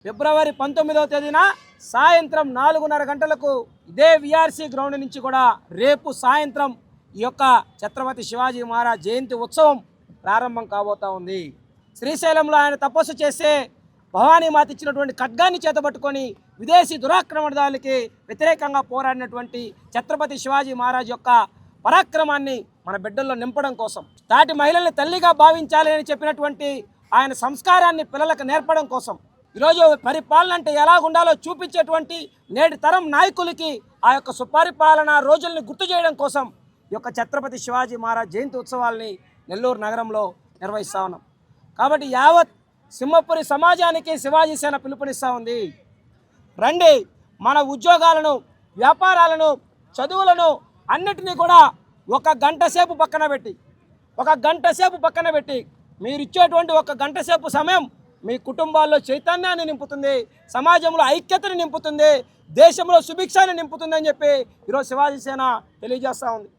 ఫిబ్రవరి 19వ తేదీన సాయంత్రం 4:30 గంటలకు ఇదే విఆర్సీ గ్రౌండ్ నుంచి కూడా రేపు సాయంత్రం ఈ యొక్క ఛత్రపతి శివాజీ మహారాజ్ జయంతి ఉత్సవం ప్రారంభం కాబోతా ఉంది. శ్రీశైలంలో ఆయన తపస్సు చేస్తే భవానీమాత ఇచ్చినటువంటి ఖడ్గాన్ని చేతబట్టుకొని విదేశీ దురాక్రమణదారులకి వ్యతిరేకంగా పోరాడినటువంటి ఛత్రపతి శివాజీ మహారాజ్ యొక్క పరాక్రమాన్ని మన బిడ్డల్లో నింపడం కోసం, తాటి మహిళల్ని తల్లిగా భావించాలి అని చెప్పినటువంటి ఆయన సంస్కారాన్ని పిల్లలకు నేర్పడం కోసం, ఈరోజు పరిపాలన అంటే ఎలా ఉండాలో చూపించేటువంటి నేటి తరం నాయకులకి ఆ యొక్క సుపరిపాలన రోజుల్ని గుర్తు చేయడం కోసం ఈ యొక్క ఛత్రపతి శివాజీ మహారాజ్ జయంతి ఉత్సవాల్ని నెల్లూరు నగరంలో నిర్వహిస్తూ ఉన్నాం. కాబట్టి యావత్ సింహపురి సమాజానికి శివాజీ సేన పిలుపునిస్తూ ఉంది. రండి, మన ఉద్యోగాలను, వ్యాపారాలను, చదువులను అన్నిటినీ కూడా ఒక గంట సేపు పక్కన పెట్టి మీరు ఇచ్చేటువంటి ఒక గంట సేపు సమయం మీ కుటుంబాల్లో చైతన్యాన్ని నింపుతుంది, సమాజంలో ఐక్యతను నింపుతుంది, దేశంలో సుభిక్షాన్ని నింపుతుంది అని చెప్పి ఈరోజు శివాజీ సేన తెలియజేస్తూ ఉంది.